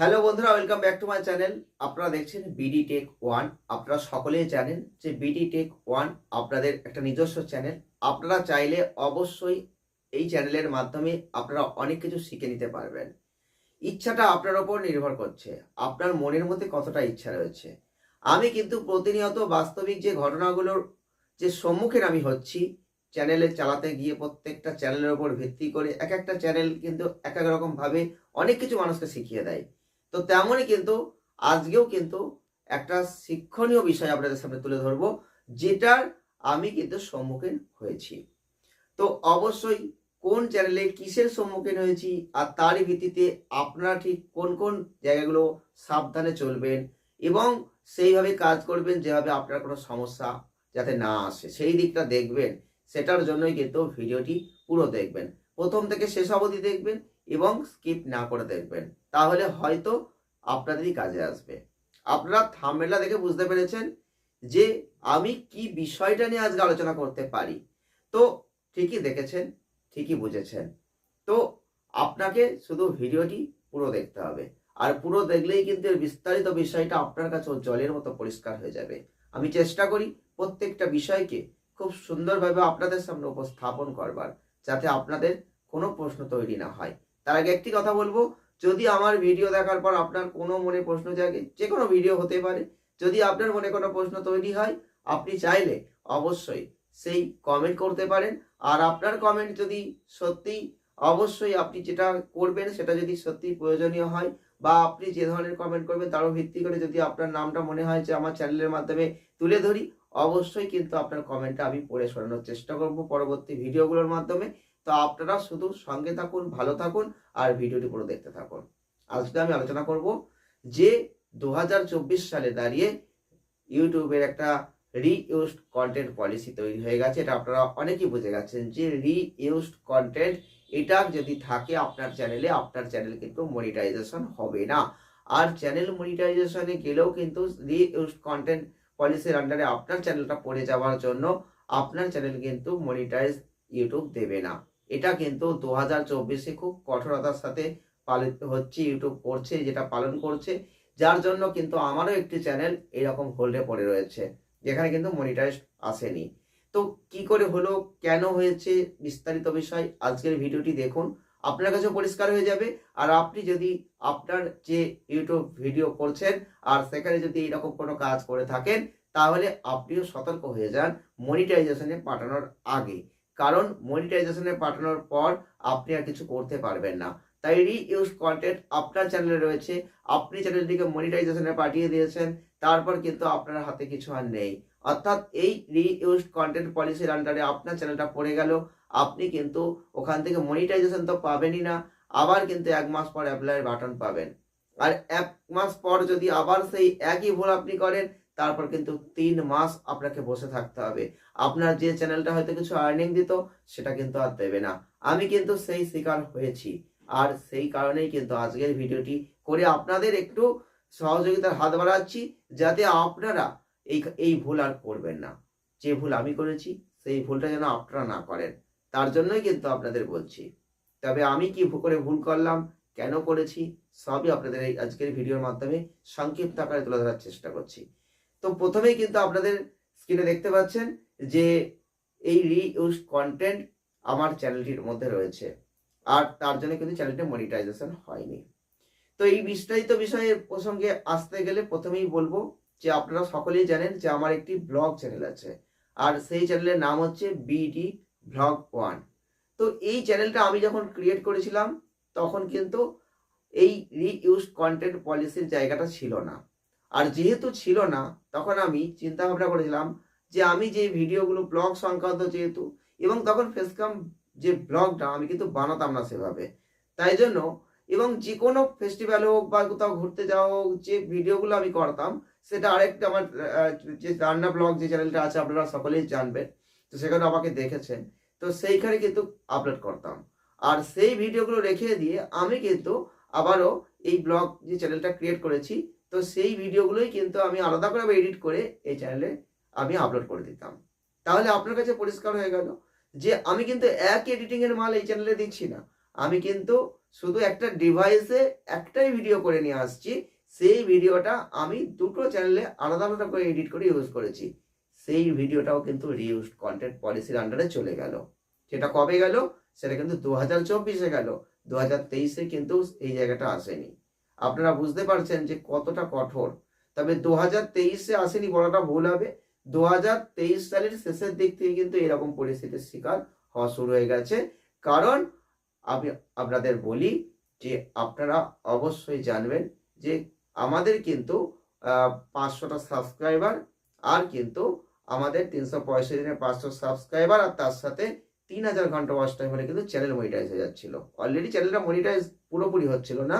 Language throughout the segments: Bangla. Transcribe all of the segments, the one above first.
হ্যালো বন্ধুরা, welcome back to my channel. আপনারা দেখছেন বিডি টেক ওয়ান। আপনারা সকলেই জানেন যে বিডি টেক ওয়ান আপনাদের একটা নিজস্ব চ্যানেল। আপনারা চাইলে অবশ্যই এই চ্যানেলের মাধ্যমে আপনারা অনেক কিছু শিখে নিতে পারবেন। ইচ্ছাটা আপনার ওপর নির্ভর করছে, আপনার মনের মধ্যে কতটা ইচ্ছা রয়েছে। আমি কিন্তু প্রতিনিয়ত বাস্তবিক যে ঘটনাগুলোর যে সম্মুখীন আমি হচ্ছি চ্যানেলে চালাতে গিয়ে, প্রত্যেকটা চ্যানেলের উপর ভিত্তি করে এক একটা চ্যানেল কিন্তু এক এক রকমভাবে অনেক কিছু মানুষকে শিখিয়ে দেয়। তো তেমনই কিন্তু আজকেও কিন্তু একটা শিক্ষণীয় বিষয় আপনাদের সামনে তুলে ধরবো, যেটার আমি কিন্তু সম্মুখীন হয়েছি। তো অবশ্যই কোন চ্যানেলে কিসের সম্মুখীন হয়েছি আর তারই ভিত্তিতে আপনারা ঠিক কোন কোন জায়গাগুলো সাবধানে চলবেন এবং সেইভাবে কাজ করবেন যেভাবে আপনার কোনো সমস্যা যাতে না আসে সেই দিকটা দেখবেন। সেটার জন্যই কিন্তু ভিডিওটি পুরো দেখবেন, প্রথম থেকে শেষ অবধি দেখবেন এবং স্কিপ না করে দেখবেন, তাহলে হয়তো আপনাদেরই কাজে আসবে। আপনারা থাম্বনেলটা দেখে বুঝতে পেরেছেন যে আমি কি বিষয়টা নিয়ে আজকে আলোচনা করতে পারি। তো ঠিকই দেখেছেন, ঠিকই বুঝেছেন। তো আপনাকে শুধু ভিডিওটি পুরো দেখতে হবে, আর পুরো দেখলেই কিন্তু এর বিস্তারিত বিষয়টা আপনার কাছে জলের মতো পরিষ্কার হয়ে যাবে। আমি চেষ্টা করি প্রত্যেকটা বিষয়কে খুব সুন্দরভাবে আপনাদের সামনে উপস্থাপন করবার, যাতে আপনাদের কোনো প্রশ্ন তৈরি না হয়। তার আগে একটি কথা বলবো, যদি আমার ভিডিও দেখার পর আপনার কোনো মনে প্রশ্ন জাগে, যে কোনো ভিডিও হতে পারে, যদি আপনার মনে কোনো প্রশ্ন তৈরি হয়, আপনি চাইলে অবশ্যই সেই কমেন্ট করতে পারেন। আর আপনার কমেন্ট যদি সত্যি, অবশ্যই আপনি যেটা করবেন সেটা যদি সত্যি প্রয়োজনীয় হয়, বা আপনি যে ধরনের কমেন্ট করবেন তারও ভিত্তি করে যদি আপনার নামটা মনে হয় যে আমার চ্যানেলের মাধ্যমে তুলে ধরি, অবশ্যই কিন্তু আপনার কমেন্টটা আমি পড়ে শোনানোর চেষ্টা করব পরবর্তী ভিডিওগুলোর মাধ্যমে। তো আপনারা শুধু সঙ্গে থাকুন, ভালো থাকুন আর ভিডিওটি পুরো দেখতে থাকুন। আজকে আমি আলোচনা করব যে 2024 সালে দাঁড়িয়ে ইউটিউবের একটা রিইউজড কন্টেন্ট পলিসি তৈরি হয়ে গেছে। এটা আপনারা অনেকেই বুঝে গেছেন যে রিইউজড কন্টেন্ট এটা যদি থাকে আপনার চ্যানেলে, আপনার চ্যানেল কিন্তু মনিটাইজেশন হবে না। আর চ্যানেল মনিটাইজেশনে গেলেও কিন্তু রিইউজড কন্টেন্ট পলিসির আন্ডারে আপনার চ্যানেলটা পড়ে যাওয়ার জন্য আপনার চ্যানেল কিন্তু মনিটাইজ ইউটিউব দেবে না। এটা কিন্তু 2024-এ খুব কঠোরতার সাথে পালিত হচ্ছে, ইউটিউব করছে, যেটা পালন করছে। যার জন্য কিন্তু আমারও একটি চ্যানেল এরকম হোল্ডে পড়ে রয়েছে, যেখানে কিন্তু মনিটাইজ আসেনি। তো কি করে হলো, কেন হয়েছে, বিস্তারিত বিষয় আজকের ভিডিওটি দেখুন, আপনার কাছে পরিষ্কার হয়ে যাবে। আর আপনি যদি আপনার যে ইউটিউব ভিডিও করছেন আর সেখানে যদি এরকম কোনো কাজ করে থাকেন, তাহলে আপনিও সতর্ক হয়ে যান মনিটাইজেশনে পাঠানোর আগে। কারণ মনিটাইজেশনে পাঠানোর পর আপনি আর কিছু করতে পারবেন না। তাই রিইউজ কন্টেন্ট আপনার চ্যানেলে রয়েছে, আপনি চ্যানেলটিকে মনিটাইজেশনে পাঠিয়ে দিয়েছেন, তারপর কিন্তু আপনার হাতে কিছু আর নেই। অর্থাৎ এই রিইউজড কন্টেন্ট পলিসির আন্ডারে আপনার চ্যানেলটা পড়ে গেল, আপনি কিন্তু ওখান থেকে মনিটাইজেশন তো পাবেনই না, আবার কিন্তু 1 মাস পর অ্যাপ্লাই বাটন পাবেন। আর 1 মাস পর যদি আবার সেই একই ভুল আপনি করেন, তারপর কিন্তু 3 মাস আপনাকে বসে থাকতে হবে। আপনার যে চ্যানেলটা হয়তো কিছু আর্নিং দিত, সেটা কিন্তু আর দেবে না। আমি কিন্তু সেই শিকার হয়েছি, আর সেই কারণেই কিন্তু আজকের ভিডিওটি করে আপনাদের একটু সহযোগিতার হাত বাড়াচ্ছি, যাতে আপনারা এই ভুল আর করবেন না। যে ভুল আমি করেছি সেই ভুলটা যেন আপনারা না করেন, তার জন্যই কিন্তু আপনাদের বলছি। তবে আমি কি করে ভুল করলাম, কেন করেছি, সবই আপনাদের এই আজকের ভিডিওর মাধ্যমে সংক্ষিপ্ত আকারে তুলে ধরার চেষ্টা করছি। তো প্রথমেই কিন্তু আপনাদের স্ক্রিনে দেখতে পাচ্ছেন যে এই রিইউজ কন্টেন্ট আমার চ্যানেলটির মধ্যে রয়েছে, আর তার জন্য কিন্তু চ্যানেলটি মনিটাইজেশন হয়নি। তো এই বিস্তারিত বিষয়ের প্রসঙ্গে আসতে গেলে প্রথমেই বলবো যে আপনারা সকলেই জানেন যে আমার একটি ব্লগ চ্যানেল আছে, আর সেই চ্যানেলের নাম হচ্ছে বিডি ব্লগ ওয়ান। তো এই চ্যানেলটা আমি যখন ক্রিয়েট করেছিলাম, তখন কিন্তু এই রিইউজ কন্টেন্ট পলিসির জায়গাটা ছিল না। আর যেহেতু ছিল না, তখন আমি চিন্তা ভাবনা করেছিলাম যে আমি যে ভিডিওগুলো ব্লগ সংক্রান্ত যেহেতু, এবং তখন ফেসক্যাম যে ব্লগটা আমি কিন্তু বানাতাম না সেভাবে, তাই জন্য, এবং যে কোনো ফেস্টিভ্যাল হোক বা কোথাও ঘুরতে যাওয়া হোক, যে ভিডিওগুলো আমি করতাম সেটা আরেকটা আমার যে রান্না ব্লগ যে চ্যানেলটা আছে আপনারা সকলেই জানবেন, তো সেখানে আমাকে দেখেছেন। তো সেইখানে কিন্তু আপলোড করতাম, আর সেই ভিডিওগুলো রেখে দিয়ে আমি কিন্তু আবারও এই ব্লগ যে চ্যানেলটা ক্রিয়েট করেছি, তো সেই ভিডিওগুলোই কিন্তু আমি আলাদা করে এডিট করে এই চ্যানেলে আমি আপলোড করে দিতাম। তাহলে আপনার কাছে পরিষ্কার হয়ে গেল যে আমি কিন্তু এক এডিটিং এর মাল এই চ্যানেলে দিচ্ছি না, আমি কিন্তু শুধু একটা ডিভাইসে একটাই ভিডিও করে নিয়ে আসছি, সেই ভিডিওটা আমি দুটো চ্যানেলে আলাদা আলাদা করে এডিট করে ইউজ করেছি, সেই ভিডিওটাও কিন্তু রিউজড কন্টেন্ট পলিসির আন্ডারে চলে গেল। সেটা কবে গেল? সেটা কিন্তু 2024-এ গেল, 2023-এ কিন্তু এই জায়গাটা আসেনি। আপনারা বুঝতে পারছেন যে কতটা কঠোর। তবে 2023-এ আসেনি বলাটা ভুল হবে, 2023 সালের শেষের দিক থেকে কিন্তু এরকম পরিস্থিতির শিকার হওয়া শুরু হয়ে গেছে। কারণ আমি আপনাদের বলি যে আপনারা অবশ্যই জানবেন যে আমাদের কিন্তু 500টা সাবস্ক্রাইবার, আর কিন্তু আমাদের 365 দিনের 500 সাবস্ক্রাইবার, আর তার সাথে 3000 ঘন্টা ওয়াচ টাইম হলে কিন্তু চ্যানেল মনিটাইজ হয়ে যাচ্ছিল। অলরেডি চ্যানেলটা মনিটাইজ পুরোপুরি হচ্ছিল না,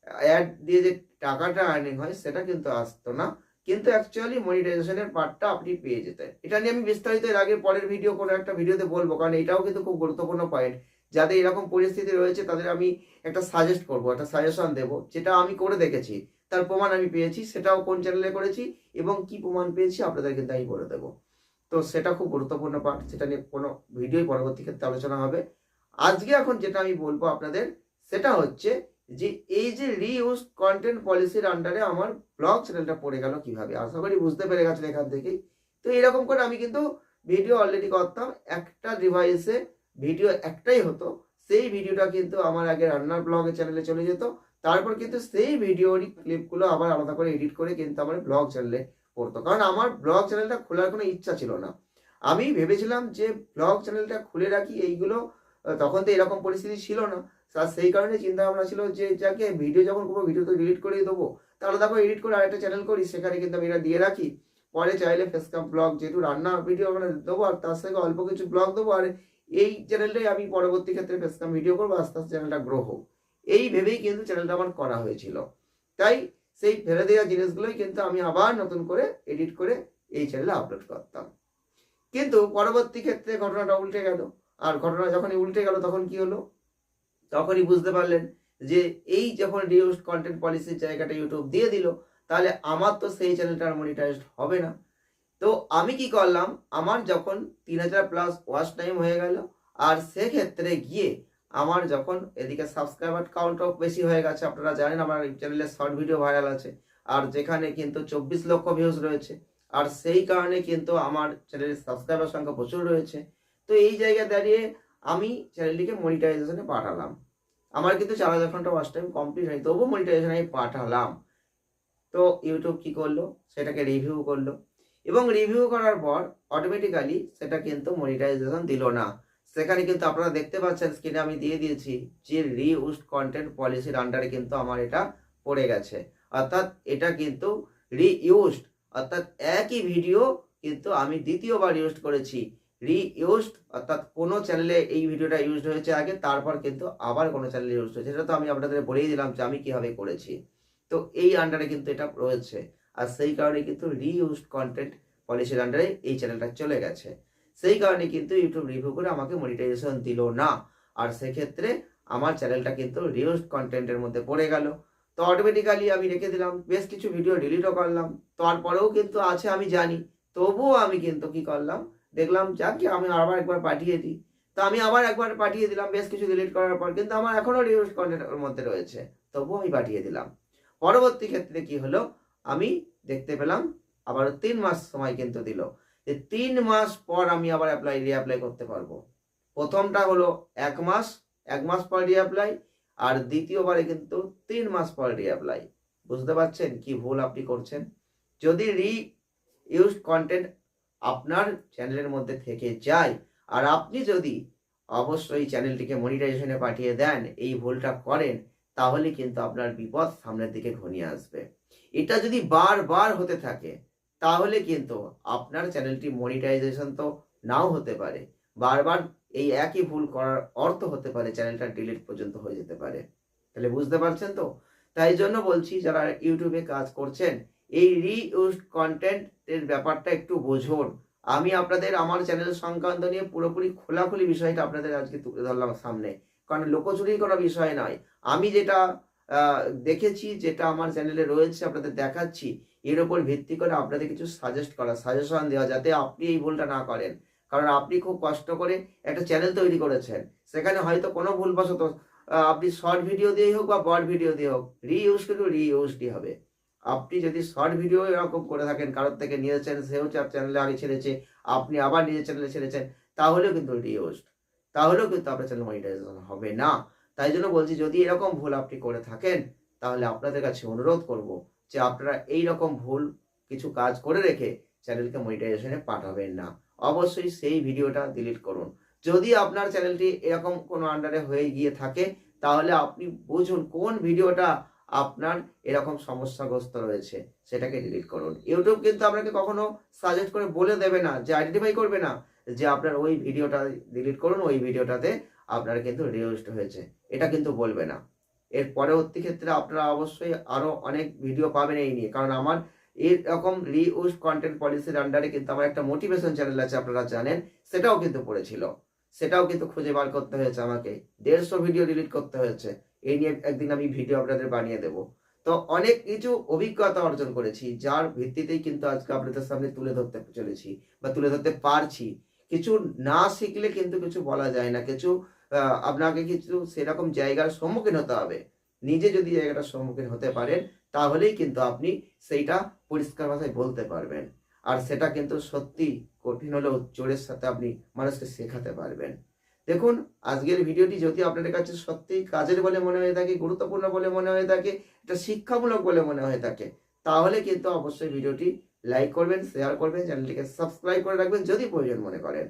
অ্যাড দিয়ে যে টাকাটা আর্নিং হয় সেটা কিন্তু আসতো না, কিন্তু অ্যাকচুয়ালি মনিটাইজেশনের পার্টটা আপনি পেয়ে যেতেন। এটা নিয়ে আমি বিস্তারিত এর আগে পরের ভিডিও কোনো একটা ভিডিওতে বলবো, কারণ এটাও কিন্তু খুব গুরুত্বপূর্ণ পয়েন্ট। যাদের এরকম পরিস্থিতি রয়েছে তাদের আমি একটা সাজেস্ট করবো, একটা সাজেশন দেবো, যেটা আমি করে দেখেছি, তার প্রমাণ আমি পেয়েছি, সেটাও কোন চ্যানেলে করেছি এবং কি প্রমাণ পেয়েছি আপনাদের কিন্তু আমি বলে দেবো। তো সেটা খুব গুরুত্বপূর্ণ পার্ট, সেটা নিয়ে কোনো ভিডিও পরবর্তী ক্ষেত্রে আলোচনা হবে। আজকে এখন যেটা আমি বলবো আপনাদের সেটা হচ্ছে যে এই যে রিইউজ কন্টেন্ট পলিসির আন্ডারে আমার ব্লগ চ্যানেলটা পড়ে গেল কিভাবে। আশা করি বুঝতে পেরে গেছেন এখান থেকেই। তো এরকম করে আমি কিন্তু ভিডিও অলরেডি করতাম, একটা ডিভাইসে ভিডিও একটাই হতো, সেই ভিডিওটা কিন্তু আমার আগে রান্নার ব্লগের চ্যানেলে চলে যেত, তারপর কিন্তু সেই ভিডিওর ক্লিপগুলো আবার আলাদা করে এডিট করে কিন্তু আমার ব্লগ চ্যানেলে পড়তো। কারণ আমার ব্লগ চ্যানেলটা খোলার কোনো ইচ্ছা ছিল না, আমি ভেবেছিলাম যে ব্লগ চ্যানেলটা খুলে রাখি, এইগুলো তখন তো এরকম পরিস্থিতি ছিল না, আর সেই কারণে চিন্তা ভাবনা ছিল যে যাকে ভিডিও যখন করবো ভিডিও তো ডিলিট করেই দেবো, তাহলে তারপর এডিট করে আরেকটা চ্যানেল করি, সেখানে কিন্তু আমি এটা দিয়ে রাখি, পরে চাইলে ফেসকাম ব্লগ যেহেতু রান্না ভিডিও ওখানে দেবো, আর তার সঙ্গে অল্প কিছু ব্লগ দেবো, আর এই চ্যানেলটাই আমি পরবর্তী ক্ষেত্রে ফেসকাম ভিডিও করবো, আস্তে আস্তে চ্যানেলটা গ্রো হোক, এই ভেবেই কিন্তু চ্যানেলটা আমার করা হয়েছিল। তাই সেই ফেলে দেওয়া জিনিসগুলোই কিন্তু আমি আবার নতুন করে এডিট করে এই চ্যানেলে আপলোড করতাম। কিন্তু পরবর্তী ক্ষেত্রে ঘটনাটা উল্টে গেল, আর ঘটনা যখনই উল্টে গেল তখন কি হলো, তখনই বুঝতে পারলেন যে এই যখন রিউজড কন্টেন্ট পলিসির জায়গাটা ইউটিউব দিয়ে দিল, তাহলে আমার তো সেই চ্যানেলটা মনিটাইজড হবে না। তো আমি কি করলাম, আমার যখন 3000+ ওয়াচ টাইম হয়ে গেল, আর সেক্ষেত্রে গিয়ে আমার যখন এদিকে সাবস্ক্রাইবার কাউন্টও বেশি হয়ে গেছে, আপনারা জানেন আমার চ্যানেলে শর্ট ভিডিও ভাইরাল আছে, আর যেখানে কিন্তু 24 লক্ষ ভিউজ রয়েছে, আর সেই কারণে কিন্তু আমার চ্যানেলের সাবস্ক্রাইবার সংখ্যা প্রচুর রয়েছে। তো এই জায়গায় দাঁড়িয়ে আমি চ্যানেলটিকে মনিটাইজেশনে পাঠালাম, আমার কিন্তু 4000 ঘন্টা ওয়াচ টাইম কমপ্লিট হয়নি, তবুও মনিটাইজেশনে আমি পাঠালাম। তো ইউটিউব কি করলো, সেটাকে রিভিউ করলো, এবং রিভিউ করার পর অটোমেটিক্যালি সেটা কিন্তু মনিটাইজেশন দিল না। সেখানে কিন্তু আপনারা দেখতে পাচ্ছেন স্ক্রিনে আমি দিয়ে দিয়েছি যে রিউজড কন্টেন্ট পলিসির আন্ডারে কিন্তু আমার এটা পড়ে গেছে, অর্থাৎ এটা কিন্তু রিইউজড, অর্থাৎ একই ভিডিও কিন্তু আমি দ্বিতীয়বার ইউজ করেছি। রিইউজড অর্থাৎ কোনো চ্যানেলে এই ভিডিওটা ইউজড হয়েছে আগে, তারপর কিন্তু আবার কোনো চ্যানেলে ইউজ হয়েছে, সেটা তো আমি আপনাদের বলেই দিলাম যে আমি কিভাবে করেছি। তো এই আন্ডারে কিন্তু এটা রয়েছে, আর সেই কারণে কিন্তু রিইউজড কন্টেন্ট পলিসির আন্ডারে এই চ্যানেলটা চলে গেছে। সেই কারণে কিন্তু ইউটিউব রিভিউ করে আমাকে মনিটাইজেশন দিল না, আর সেক্ষেত্রে আমার চ্যানেলটা কিন্তু রিউজড কন্টেন্টের মধ্যে পড়ে গেল। তো অটোমেটিক্যালি আমি রেখে দিলাম, বেশ কিছু ভিডিও ডিলিটও করলাম, তারপরেও কিন্তু আছে আমি জানি, তবুও আমি কিন্তু কি করলাম, দেখলাম যাকে আমি আবার একবার পাঠিয়ে দিই। তো আমি আবার একবার পাঠিয়ে দিলাম, বেশ কিছু ডিলিট করার পর কিন্তু আমার এখনও রিউজড কন্টেন্টের মধ্যে রয়েছে, তবুও আমি পাঠিয়ে দিলাম। পরবর্তী ক্ষেত্রে কি হলো, আমি দেখতে পেলাম আবার 3 মাস সময় কিন্তু দিল, যে 3 মাস পর আমি আবার রিঅ্যাপ্লাই করতে পারবো। প্রথমটা হলো 1 মাস পর রিঅ্যাপ্লাই, আর দ্বিতীয়বারে কিন্তু 3 মাস পর রিঅ্যাপ্লাই। বুঝতে পারছেন কি ভুল আপনি করছেন? যদি রিইউজড কন্টেন্ট আপনার চ্যানেলের মধ্যে থেকে যায়, আর আপনি যদি অবশ্যই চ্যানেলটিকে মনিটাইজেশনে পাঠিয়ে দেন, এই ভুলটা করেন, তাহলে কিন্তু আপনার বিপদ সামনের দিকে ঘনিয়ে আসবে। এটা যদি বারবার হতে থাকে, তাহলে কিন্তু আপনার চ্যানেলটি মনিটাইজেশন তো নাও হতে পারে, বারবার এই একই ভুল করার অর্থ হতে পারে চ্যানেলটা ডিলিট পর্যন্ত হয়ে যেতে পারে। তাহলে বুঝতে পারছেন তো? তাই জন্য বলছি, যারা ইউটিউবে কাজ করছেন, এই রিইউজড কন্টেন্টের ব্যাপারটা একটু বুঝুন। আমি আপনাদের আমার চ্যানেল সংক্রান্ত নিয়ে পুরোপুরি খোলাখুলি বিষয়টা আপনাদের আজকে তুলে ধরলাম সামনে, কারণ লুকোচুরির কোনো বিষয় নয়। আমি যেটা দেখেছি, যেটা আমার চ্যানেলে রয়েছে আপনাদের দেখাচ্ছি, এর উপর ভিত্তি করে আপনাদের কিছু সাজেশন দেওয়া, যাতে আপনি এই ভুলটা না করেন। কারণ আপনি খুব কষ্ট করে একটা চ্যানেল তৈরি করেছেন, সেখানে হয়তো কোনো ভুলবশত আপনি শর্ট ভিডিও দিয়েই হোক বা বড় ভিডিও দিয়ে হোক, রিইউজ কিন্তু রিইউজডই হবে। আপনি যদি শর্ট ভিডিও এরকম করে থাকেন, কারোর থেকে নিয়েছেন, সেও তার চ্যানেলে আগে ছেড়েছে, আপনি আবার নিজের চ্যানেলে ছেড়েছেন, তাহলেও কিন্তু রিইউজড, তাহলেও কিন্তু আপনার চ্যানেল মনিটাইজেশন হবে না। তাই জন্য বলছি, যদি এরকম ভুল আপনি করে থাকেন, তাহলে আপনাদের কাছে অনুরোধ করব যে আপনারা এই রকম ভুল কিছু কাজ করে রেখে চ্যানেলকে মনিটাইজেশনে পাঠাবেন না। অবশ্যই সেই ভিডিওটা ডিলিট করুন। যদি আপনার চ্যানেলটি এরকম কোনো আন্ডারে হয়ে গিয়ে থাকে, তাহলে আপনি বুঝুন কোন ভিডিওটা আপনার এরকম সমস্যাগ্রস্ত রয়েছে, সেটাকে ডিলিট করুন। ইউটিউব কিন্তু আপনাকে কখনো সাজেস্ট করে বলে দেবে না, যে আইডেন্টিফাই করবে না যে আপনার ওই ভিডিওটা ডিলিট করুন, ওই ভিডিওটাতে আপনার কিন্তু রিউজড হয়েছে, এটা কিন্তু বলবে না। এর পরবর্তী ক্ষেত্রে আপনারা অবশ্যই আরো অনেক ভিডিও পাবেন এই নিয়ে, কারণ আমার এরকম রিউজ কন্টেন্ট পলিসির আন্ডারে কিন্তু আমার একটা মোটিভেশন চ্যানেল আছে, আপনারা জানেন, সেটাও কিন্তু পড়েছিল, সেটাও কিন্তু খুঁজে বার করতে হয়েছে আমাকে, 150 ভিডিও ডিলিট করতে হয়েছে। এই নিয়ে একদিন আমি ভিডিও আপনাদের বানিয়ে দেব। তো অনেক কিছু অভিজ্ঞতা অর্জন করেছি, যার ভিত্তিতেই কিন্তু আজকে আপনাদের সামনে তুলে ধরতে চলেছি বা তুলে ধরতে পারছি। কিছু না শিখলে কিন্তু কিছু বলা যায় না, কিছু আপনাকে কিছু সেরকম জায়গার সম্মুখীন হতে হবে। নিজে যদি জায়গাটার সম্মুখীন হতে পারেন, তাহলেই কিন্তু আপনি সেইটা পরিষ্কার ভাষায় বলতে পারবেন। আর সেটা কিন্তু সত্যি কঠিন হলেও জোরের সাথে আপনি মানুষকে শেখাতে পারবেন। দেখুন, আজকের ভিডিওটি যদি আপনাদের কাছে সত্যিই কাজের বলে মনে হয়ে থাকে, গুরুত্বপূর্ণ বলে মনে হয়ে থাকে, এটা শিক্ষামূলক বলে মনে হয়ে থাকে, তাহলে কিন্তু অবশ্যই ভিডিওটি লাইক করবেন, শেয়ার করবেন, চ্যানেলটিকে সাবস্ক্রাইব করে রাখবেন যদি প্রয়োজন মনে করেন।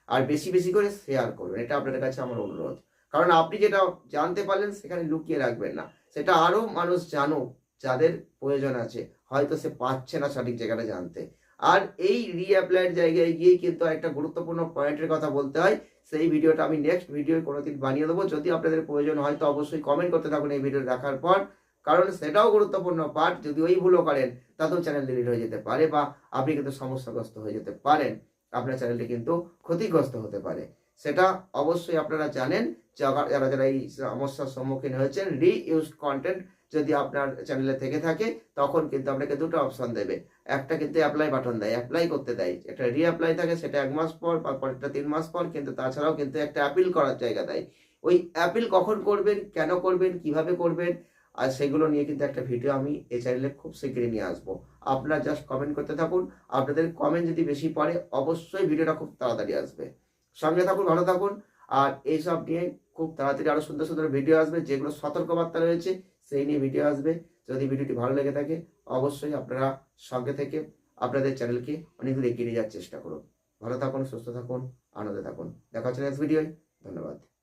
আর বেশি বেশি করে শেয়ার করবেন, এটা আপনাদের কাছে আমার অনুরোধ। কারণ আপনি যেটা জানতে পারলেন সেখানে লুকিয়ে রাখবেন না, সেটা আরও মানুষ জানুক যাদের প্রয়োজন আছে, হয়তো সে পাচ্ছে না সঠিক জায়গাটা জানতে। আর এই রিঅ্যাপ্লাইয়ের জায়গায় গিয়েই কিন্তু একটা গুরুত্বপূর্ণ পয়েন্টের কথা বলতে হয়, সেই ভিডিওটা আমি নেক্সট ভিডিও কোনোদিন বানিয়ে দেবো। যদি আপনাদের প্রয়োজন হয় তো অবশ্যই কমেন্ট করতে থাকুন এই ভিডিও দেখার পর, কারণ সেটাও গুরুত্বপূর্ণ পার্ট। যদি ওই ভুলও করেন, তাতেও চ্যানেল ডিলিট হয়ে যেতে পারে বা আপনি কিন্তু সমস্যাগ্রস্ত হয়ে যেতে পারেন, আপনার চ্যানেলটি কিন্তু ক্ষতিগ্রস্ত হতে পারে। সেটা অবশ্যই আপনারা জানেন, যারা যারা এই সমস্যার সম্মুখীন হয়েছেন। রিইউজড কন্টেন্ট যদি আপনার চ্যানেলে থেকে থাকে, তখন কিন্তু আপনাকে দুটো অপশন দেবে। একটা কিন্তু অ্যাপ্লাই বাটন দেয়, অ্যাপ্লাই করতে দেয়, একটা রিঅ্যাপ্লাই থাকে, সেটা 1 মাস পর বা পরেরটা 3 মাস পর, কিন্তু তাছাড়াও কিন্তু একটা অ্যাপিল করার জায়গা দেয়। ওই অ্যাপিল কখন করবেন, কেন করবেন, কিভাবে করবেন, আর সেগুলো নিয়ে কিন্তু একটা ভিডিও আমি এই চ্যানেলে খুব শীঘ্রই নিয়ে আসবো। আপনারা জাস্ট কমেন্ট করতে থাকুন, আপনাদের কমেন্ট যদি বেশি পড়ে, অবশ্যই ভিডিওটা খুব তাড়াতাড়ি আসবে। সঙ্গে থাকুন, ভালো থাকুন। আর এইসব নিয়ে খুব তাড়াতাড়ি আরো সুন্দর সুন্দর ভিডিও আসবে, যেগুলো সতর্কবার্তা রয়েছে সেই নিয়ে ভিডিও আসবে। যদি ভিডিওটি ভালো লেগে থাকে, অবশ্যই আপনারা সঙ্গে থেকে আপনাদের চ্যানেলকে অনেক দূর এগিয়ে নিয়ে যাওয়ার চেষ্টা করুন। ভালো থাকুন, সুস্থ থাকুন, আনন্দে থাকুন। দেখা হচ্ছে নেক্সট ভিডিওয়। ধন্যবাদ।